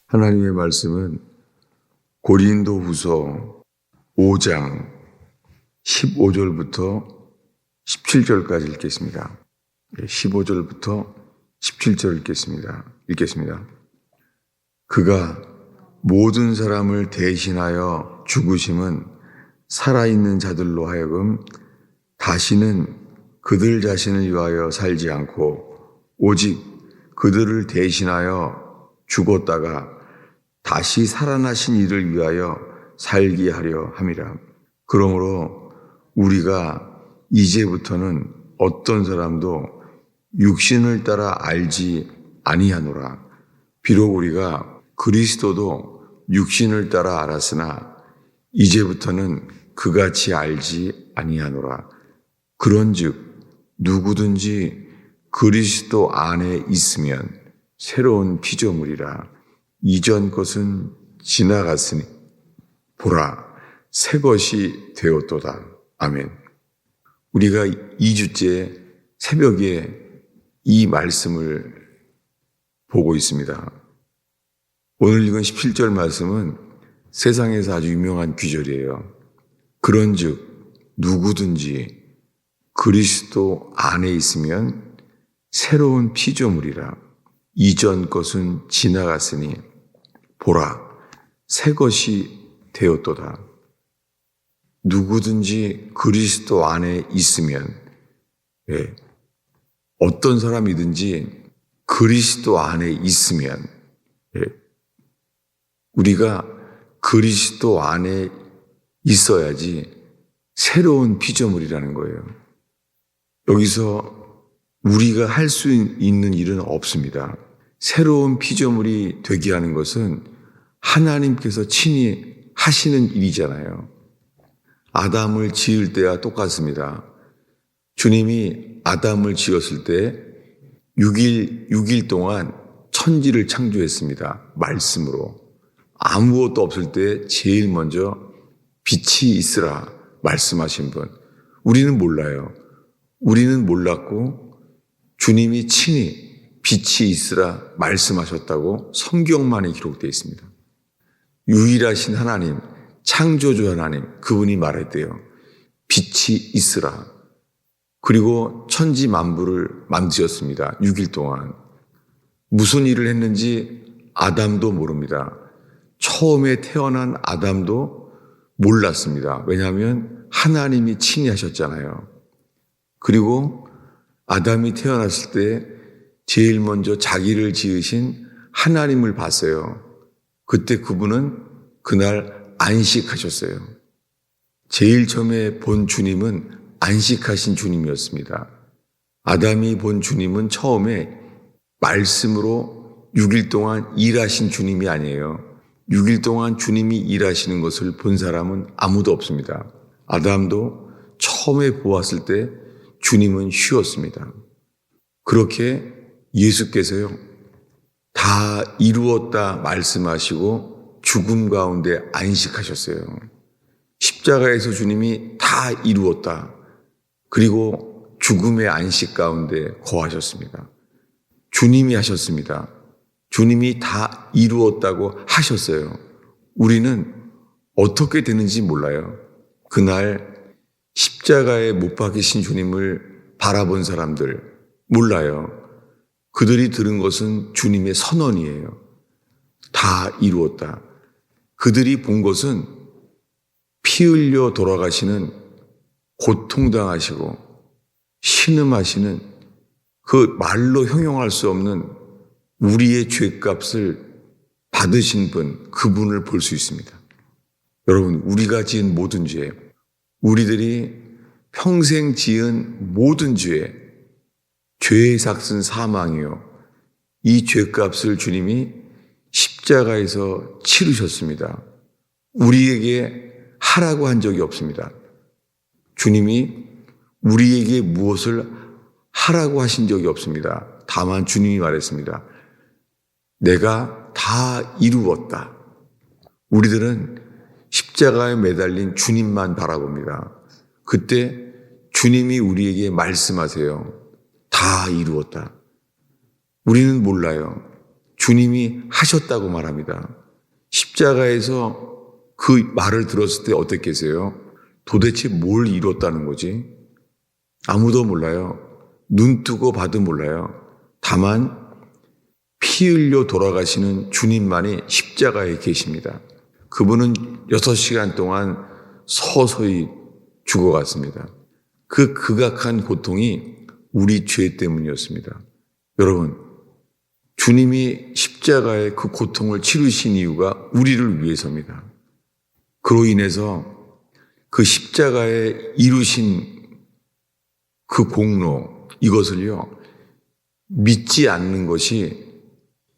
하나님의 말씀은 고린도후서 5장 15절부터 17절까지 읽겠습니다. 15절부터 17절 읽겠습니다. 그가 모든 사람을 대신하여 죽으심은 살아있는 자들로 하여금 다시는 그들 자신을 위하여 살지 않고 오직 그들을 대신하여 죽었다가 다시 살아나신 이를 위하여 살게 하려 함이라. 그러므로 우리가 이제부터는 어떤 사람도 육신을 따라 알지 아니하노라. 비록 우리가 그리스도도 육신을 따라 알았으나 이제부터는 그같이 알지 아니하노라. 그런즉 누구든지 그리스도 안에 있으면 새로운 피조물이라. 이전 것은 지나갔으니 보라 새 것이 되었도다. 아멘. 우리가 2주째 새벽에 이 말씀을 보고 있습니다. 오늘 읽은 17절 말씀은 세상에서 아주 유명한 구절이에요. 그런즉 누구든지 그리스도 안에 있으면 새로운 피조물이라. 이전 것은 지나갔으니 보라 새 것이 되었도다. 누구든지 그리스도 안에 있으면, 어떤 사람이든지 그리스도 안에 있으면, 우리가 그리스도 안에 있어야지 새로운 피조물이라는 거예요. 여기서 우리가 할 수 있는 일은 없습니다. 새로운 피조물이 되게 하는 것은 하나님께서 친히 하시는 일이잖아요. 아담을 지을 때와 똑같습니다. 주님이 아담을 지었을 때 6일 동안 천지를 창조했습니다. 말씀으로. 아무것도 없을 때 제일 먼저 빛이 있으라 말씀하신 분. 우리는 몰라요. 우리는 몰랐고 주님이 친히 빛이 있으라 말씀하셨다고 성경만에 기록되어 있습니다. 유일하신 하나님, 창조주 하나님, 그분이 말했대요. 빛이 있으라. 그리고 천지 만부를 만드셨습니다. 6일 동안. 무슨 일을 했는지 아담도 모릅니다. 처음에 태어난 아담도 몰랐습니다. 왜냐하면 하나님이 친히 하셨잖아요. 그리고 아담이 태어났을 때 제일 먼저 자기를 지으신 하나님을 봤어요. 그때 그분은 그날 안식하셨어요. 제일 처음에 본 주님은 안식하신 주님이었습니다. 아담이 본 주님은 처음에 말씀으로 6일 동안 일하신 주님이 아니에요. 6일 동안 주님이 일하시는 것을 본 사람은 아무도 없습니다. 아담도 처음에 보았을 때 주님은 쉬었습니다. 그렇게 예수께서요, 다 이루었다 말씀하시고 죽음 가운데 안식하셨어요. 십자가에서 주님이 다 이루었다. 그리고 죽음의 안식 가운데 거하셨습니다. 주님이 하셨습니다. 주님이 다 이루었다고 하셨어요. 우리는 어떻게 되는지 몰라요. 그날 십자가에 못 박히신 주님을 바라본 사람들 몰라요. 그들이 들은 것은 주님의 선언이에요. 다 이루었다. 그들이 본 것은 피 흘려 돌아가시는 고통당하시고 신음하시는 그 말로 형용할 수 없는 우리의 죄값을 받으신 분, 그분을 볼 수 있습니다. 여러분, 우리가 지은 모든 죄, 우리들이 평생 지은 모든 죄의 삭은 사망이요. 이 죄값을 주님이 십자가에서 치르셨습니다. 우리에게 하라고 한 적이 없습니다. 주님이 우리에게 무엇을 하라고 하신 적이 없습니다. 다만 주님이 말했습니다. 내가 다 이루었다. 우리들은 십자가에 매달린 주님만 바라봅니다. 그때 주님이 우리에게 말씀하세요. 다 이루었다. 우리는 몰라요. 주님이 하셨다고 말합니다. 십자가에서 그 말을 들었을 때 어땠겠어요? 도대체 뭘 이뤘다는 거지? 아무도 몰라요. 눈 뜨고 봐도 몰라요. 다만 피 흘려 돌아가시는 주님만이 십자가에 계십니다. 그분은 6시간 동안 서서히 죽어갔습니다. 그 극악한 고통이 우리 죄 때문이었습니다. 여러분, 주님이 십자가의 그 고통을 치르신 이유가 우리를 위해서입니다. 그로 인해서 그 십자가에 이루신 그 공로, 이것을요, 믿지 않는 것이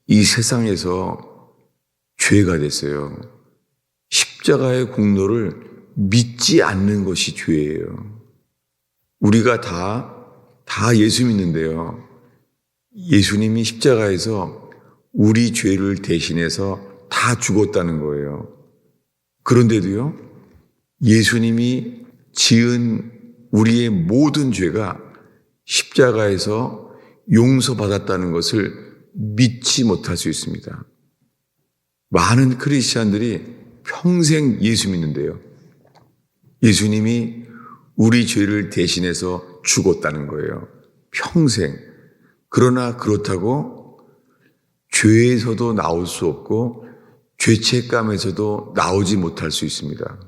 이 세상에서 죄가 됐어요. 십자가의 공로를 믿지 않는 것이 죄예요. 우리가 다 예수 믿는데요. 예수님이 십자가에서 우리 죄를 대신해서 다 죽었다는 거예요. 그런데도요, 예수님이 지은 우리의 모든 죄가 십자가에서 용서받았다는 것을 믿지 못할 수 있습니다. 많은 크리스찬들이 평생 예수 믿는데요. 예수님이 우리 죄를 대신해서 죽었다는 거예요. 평생. 그러나 그렇다고 죄에서도 나올 수 없고 죄책감에서도 나오지 못할 수 있습니다.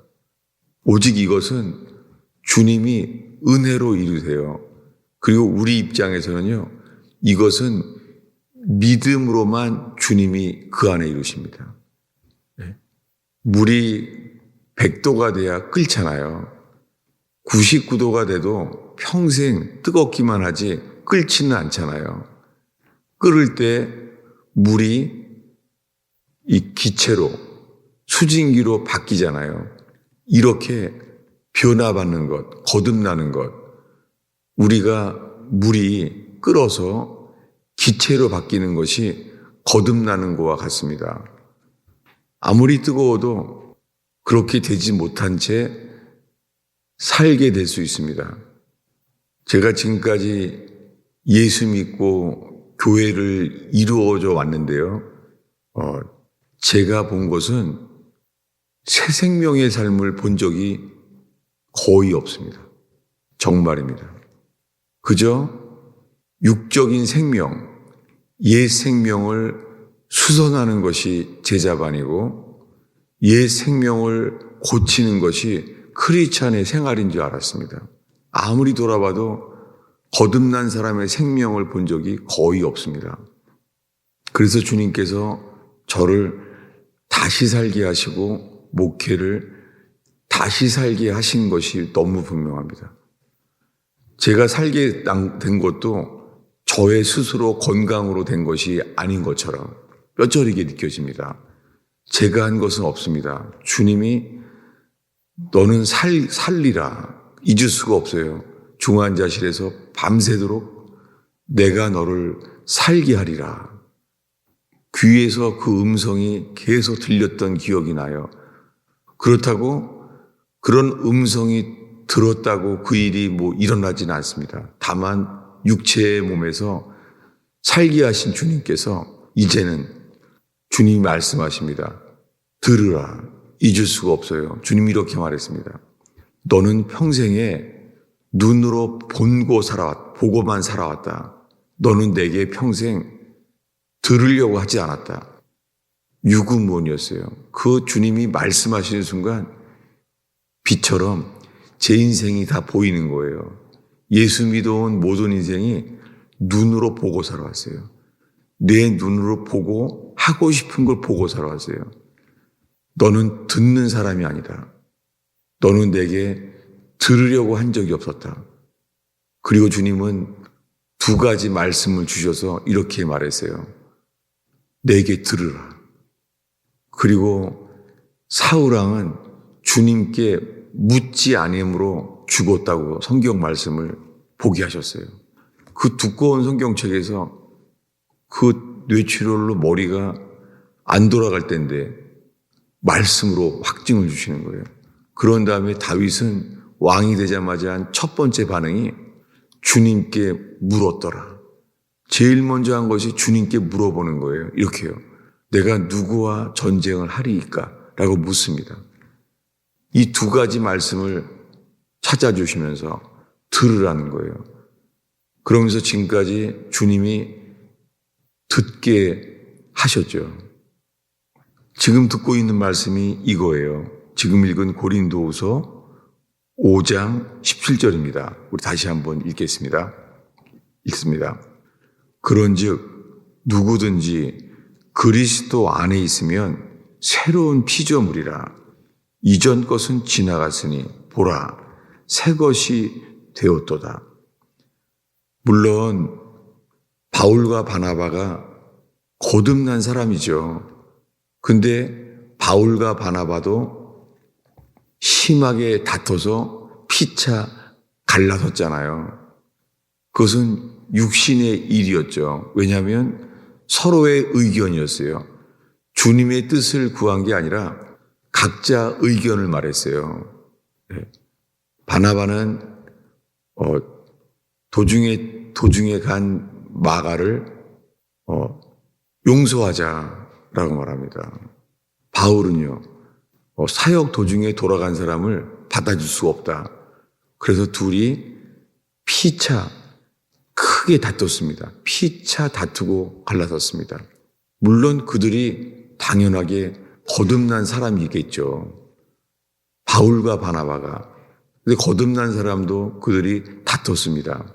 오직 이것은 주님이 은혜로 이루세요. 그리고 우리 입장에서는요, 이것은 믿음으로만 주님이 그 안에 이루십니다. 물이 100도가 돼야 끓잖아요. 99도가 돼도 평생 뜨겁기만 하지 끓지는 않잖아요. 끓을 때 물이 이 기체로, 수증기로 바뀌잖아요. 이렇게 변화받는 것, 거듭나는 것, 우리가 물이 끓어서 기체로 바뀌는 것이 거듭나는 것과 같습니다. 아무리 뜨거워도 그렇게 되지 못한 채 살게 될 수 있습니다. 제가 지금까지 예수 믿고 교회를 이루어져 왔는데요. 제가 본 것은 새 생명의 삶을 본 적이 거의 없습니다. 정말입니다. 그저 육적인 생명, 옛 생명을 수선하는 것이 제자반이고 옛 생명을 고치는 것이 크리스찬의 생활인 줄 알았습니다. 아무리 돌아봐도 거듭난 사람의 생명을 본 적이 거의 없습니다. 그래서 주님께서 저를 다시 살게 하시고 목회를 다시 살게 하신 것이 너무 분명합니다. 제가 살게 된 것도 저의 스스로 건강으로 된 것이 아닌 것처럼 뼈저리게 느껴집니다. 제가 한 것은 없습니다. 주님이 너는 살리라. 잊을 수가 없어요. 중환자실에서 밤새도록 내가 너를 살게 하리라. 귀에서 그 음성이 계속 들렸던 기억이 나요. 그렇다고 그런 음성이 들었다고 그 일이 일어나지는 않습니다. 다만 육체의 몸에서 살게 하신 주님께서 이제는 주님이 말씀하십니다. 들으라. 잊을 수가 없어요. 주님이 이렇게 말했습니다. 너는 평생에 눈으로 보고만 살아왔다. 너는 내게 평생 들으려고 하지 않았다. 유구무원이었어요. 그 주님이 말씀하시는 순간 빛처럼 제 인생이 다 보이는 거예요. 예수 믿어온 모든 인생이 눈으로 보고 살아왔어요. 내 눈으로 보고 하고 싶은 걸 보고 살아왔어요. 너는 듣는 사람이 아니다. 너는 내게 들으려고 한 적이 없었다. 그리고 주님은 2가지 말씀을 주셔서 이렇게 말했어요. 내게 들으라. 그리고 사울왕은 주님께 묻지 아니함으로 죽었다고 성경 말씀을 보게 하셨어요. 그 두꺼운 성경책에서 그 뇌출혈로 머리가 안 돌아갈 때인데 말씀으로 확증을 주시는 거예요. 그런 다음에 다윗은 왕이 되자마자 한 첫 번째 반응이 주님께 물었더라. 제일 먼저 한 것이 주님께 물어보는 거예요. 이렇게요. 내가 누구와 전쟁을 하리이까? 라고 묻습니다. 이 두 가지 말씀을 찾아주시면서 들으라는 거예요. 그러면서 지금까지 주님이 듣게 하셨죠. 지금 듣고 있는 말씀이 이거예요. 지금 읽은 고린도후서 5장 17절입니다. 우리 다시 한번 읽겠습니다. 읽습니다. 그런즉 누구든지 그리스도 안에 있으면 새로운 피조물이라. 이전 것은 지나갔으니 보라, 새 것이 되었도다. 물론 바울과 바나바가 거듭난 사람이죠. 근데 바울과 바나바도 심하게 다퉈서 피차 갈라섰잖아요. 그것은 육신의 일이었죠. 왜냐하면 서로의 의견이었어요. 주님의 뜻을 구한 게 아니라 각자 의견을 말했어요. 바나바는 도중에 간 마가를 용서하자라고 말합니다. 바울은요, 사역 도중에 돌아간 사람을 받아줄 수가 없다. 그래서 둘이 피차 크게 다퉜습니다. 피차 다투고 갈라섰습니다. 물론 그들이 당연하게 거듭난 사람이겠죠. 바울과 바나바가. 근데 거듭난 사람도 그들이 다퉜습니다.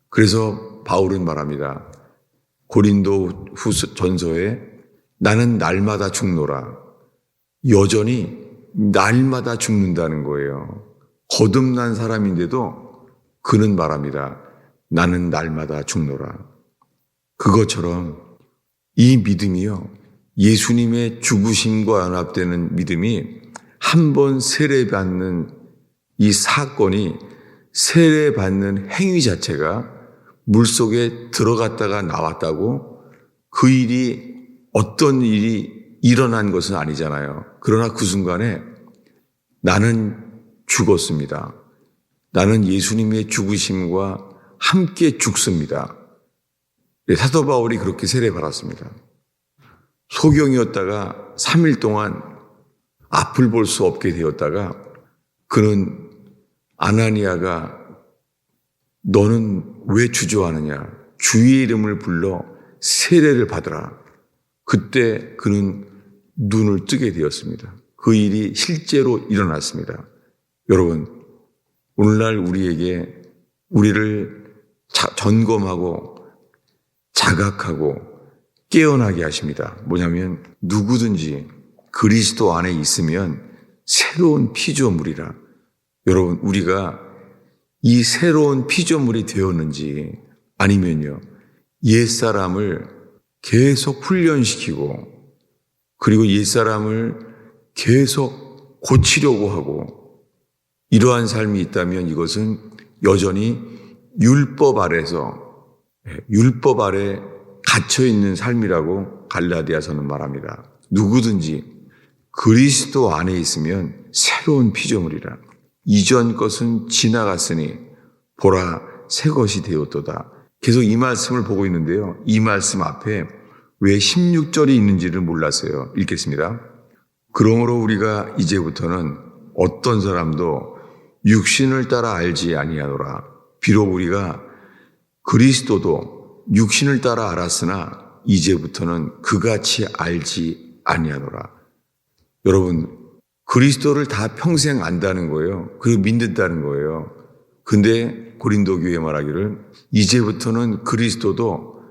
그래서 바울은 말합니다. 고린도 전서에 나는 날마다 죽노라. 여전히 날마다 죽는다는 거예요. 거듭난 사람인데도 그는 말합니다. 나는 날마다 죽노라. 그것처럼 이 믿음이요, 예수님의 죽으심과 연합되는 믿음이 한 번 세례받는 이 사건이, 세례받는 행위 자체가 물속에 들어갔다가 나왔다고 그 일이 어떤 일이 일어난 것은 아니잖아요. 그러나 그 순간에 나는 죽었습니다. 나는 예수님의 죽으심과 함께 죽습니다. 사도 바울이 그렇게 세례받았습니다. 소경이었다가 3일 동안 앞을 볼 수 없게 되었다가 그는 아나니아가 너는 왜 주저하느냐? 주의 이름을 불러 세례를 받으라. 그때 그는 눈을 뜨게 되었습니다. 그 일이 실제로 일어났습니다. 여러분, 오늘날 우리를 점검하고 자각하고 깨어나게 하십니다. 뭐냐면 누구든지 그리스도 안에 있으면 새로운 피조물이라. 여러분, 우리가 이 새로운 피조물이 되었는지 아니면요, 옛사람을 계속 훈련시키고 그리고 옛사람을 계속 고치려고 하고 이러한 삶이 있다면 이것은 여전히 율법 아래 갇혀있는 삶이라고 갈라디아서는 말합니다. 누구든지 그리스도 안에 있으면 새로운 피조물이라. 이전 것은 지나갔으니 보라, 새 것이 되었도다. 계속 이 말씀을 보고 있는데요. 이 말씀 앞에 왜 16절이 있는지를 몰랐어요. 읽겠습니다. 그러므로 우리가 이제부터는 어떤 사람도 육신을 따라 알지 아니하노라. 비록 우리가 그리스도도 육신을 따라 알았으나 이제부터는 그같이 알지 아니하노라. 여러분, 그리스도를 다 평생 안다는 거예요. 그리고 믿는다는 거예요. 근데 고린도 교회 말하기를 이제부터는 그리스도도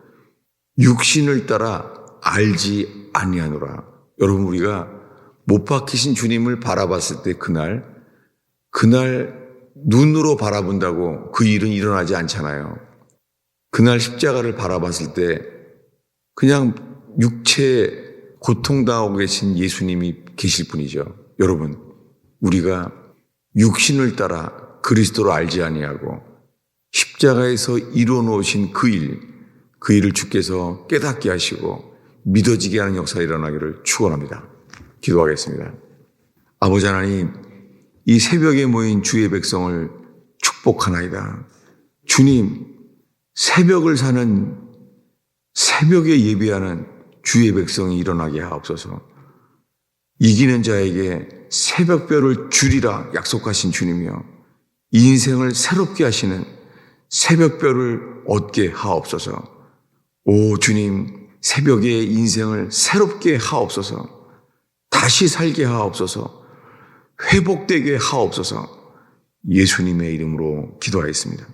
육신을 따라 알지 아니하노라. 여러분, 우리가 못 박히신 주님을 바라봤을 때 그날 눈으로 바라본다고 그 일은 일어나지 않잖아요. 그날 십자가를 바라봤을 때 그냥 육체에 고통당하고 계신 예수님이 계실 뿐이죠. 여러분, 우리가 육신을 따라 그리스도를 알지 아니하고 십자가에서 이루어놓으신 그 일을 주께서 깨닫게 하시고 믿어지게 하는 역사가 일어나기를 축원합니다. 기도하겠습니다. 아버지 하나님, 이 새벽에 모인 주의 백성을 축복하나이다. 주님, 새벽을 사는 새벽에 예배하는 주의 백성이 일어나게 하옵소서. 이기는 자에게 새벽별을 주리라 약속하신 주님이여, 인생을 새롭게 하시는 새벽별을 얻게 하옵소서. 오 주님, 새벽에 인생을 새롭게 하옵소서. 다시 살게 하옵소서. 회복되게 하옵소서. 예수님의 이름으로 기도하였습니다.